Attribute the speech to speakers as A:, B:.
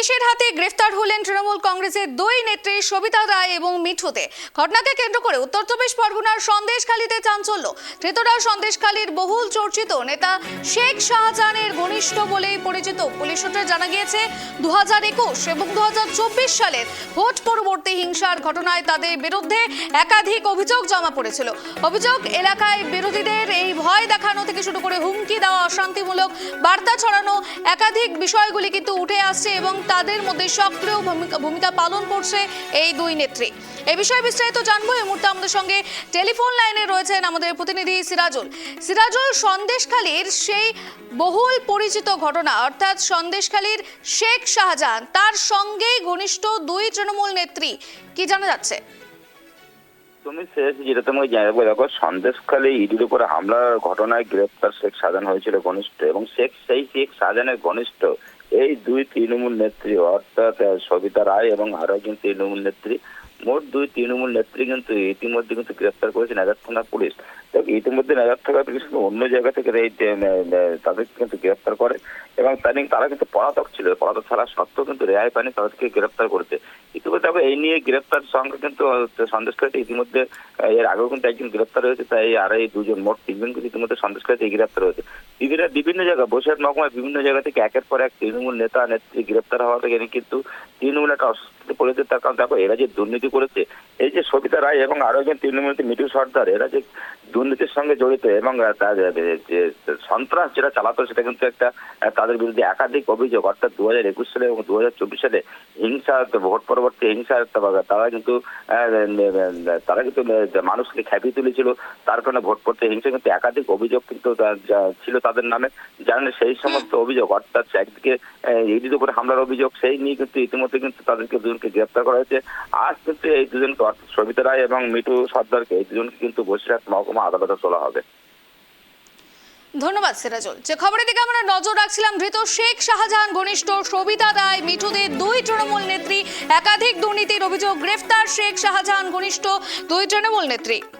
A: পুলিশের হাতে গ্রেফতার হলেন তৃণমূল কংগ্রেসের দুই নেত্রী সবিতা রায় এবং মিঠু দে। ঘটনাকে কেন্দ্র করে উত্তর চব্বিশ পরগনার সন্দেশখালীতে চাঞ্চল্য। ধৃতরা সন্দেশখালীর বহুল চর্চিত নেতা শেখ শাহজাহানের ঘনিষ্ঠ বলেই পরিচিত। পুলিশ সূত্রে জানা গিয়েছে 2021 এবং 2024 সালের ভোট পরবর্তী হিংসার ঘটনায় তাদের বিরুদ্ধে একাধিক অভিযোগ জমা পড়েছিল। অভিযোগ, এলাকায় বিরোধীদের এই ভয় দেখানো থেকে শুরু করে হুমকি দেওয়া, অশান্তিমূলক বার্তা ছড়ানো, একাধিক বিষয়গুলি কিন্তু উঠে আসছে এবং তাদের মধ্যে সক্রিয় ভূমিকা পালন করছে এই দুই নেত্রী। এই বিষয়ে বিস্তারিত জানবো। এই মুহূর্তে আমাদের সঙ্গে টেলিফোন লাইনে রয়েছেন আমাদের প্রতিনিধি সিরাজুল। সন্দেশখালীর সেই বহুল পরিচিত ঘটনা, অর্থাৎ সন্দেশখালীর শেখ শাহজাহান, তার সঙ্গেই ঘনিষ্ঠ দুই তৃণমূল নেত্রী, কি জানা যাচ্ছে?
B: তুমি যেটা তোমাকে জানাবো, দেখো, সন্দেশখালী ইডির উপরে হামলার ঘটনায় গ্রেপ্তার শেখ শাহজাহান হয়েছিল ঘনিষ্ঠ, এবং শেখ শাহজাহানের ঘনিষ্ঠ এই দুই তৃণমূল নেত্রী, অর্থাৎ সবিতা রায় এবং আরো একজন তৃণমূল নেত্রী, মোট দুই তৃণমূল নেত্রী কিন্তু ইতিমধ্যে কিন্তু গ্রেপ্তার করেছে নাগার থানা পুলিশ। ইতিমধ্যে নাগার থানা পুলিশ অন্য জায়গা থেকে তাদেরকে কিন্তু গ্রেপ্তার করে, এবং তারা কিন্তু পলাতক ছিল, পলাতক ছাড়া সত্ত্বেও কিন্তু রেহাই পায়নি, তাদেরকে গ্রেপ্তার করেছে। ইতিমধ্যে এই নিয়ে গ্রেপ্তার সংখ্যা কিন্তু সন্দেশখালীতে ইতিমধ্যে এর আগেও কিন্তু একজন গ্রেপ্তার হয়েছে, তাই আর এই দুজন, মোট তিনজন কিন্তু ইতিমধ্যে সন্দেশখালীতে গ্রেপ্তার হয়েছে। বিভিন্ন জায়গায়, বসিরহাট মহকুমায় বিভিন্ন জায়গা থেকে একের পর এক তৃণমূল নেতা নেত্রী গ্রেপ্তার হওয়া থেকে কিন্তু তৃণমূল একটা অস্বস্তি পড়েছে। তার কারণ দেখো, এরা যে দুর্নীতি করেছে, এই যে সবিতা রায় এবং আরো একজন তৃণমূল মিঠু সর্দার, এরা যে দুর্নীতির সঙ্গে জড়িত এবং যে সন্ত্রাস যেটা চালাতো, সেটা কিন্তু একটা তাদের বিরুদ্ধে একাধিক অভিযোগ, অর্থাৎ 2021 সালে এবং 2024 সালে হিংসা, ভোট পরবর্তী হিংসা, তারা কিন্তু মানুষকে খেপিয়ে তুলেছিল, তার কারণে ভোট পড়তে হিংসা কিন্তু একাধিক অভিযোগ কিন্তু ছিল তাদের নামে। জানেন, সেই সমস্ত অভিযোগ, অর্থাৎ একদিকে ইডির উপরে হামলার অভিযোগ, সেই নিয়ে কিন্তু ইতিমধ্যে কিন্তু তাদেরকে দুজনকে গ্রেপ্তার করা হয়েছে। আজ কিন্তু এই দুজনকে, অর্থাৎ সবিতা রায় এবং মিঠু সর্দারকে, এই দুজনকে কিন্তু বসিরহাট মহকুমা আদালতে তোলা হবে।
A: ধন্যবাদ সিরাজুল। যে খবরের দিকে আমরা নজর রাখছিলাম, ধৃত শেখ শাহজাহান ঘনিষ্ঠ সবিতা রায়, মিঠু দে, দুই তৃণমূল নেত্রী, একাধিক দুর্নীতির অভিযোগ, গ্রেফতার শেখ শাহজাহান ঘনিষ্ঠ দুই তৃণমূল নেত্রী।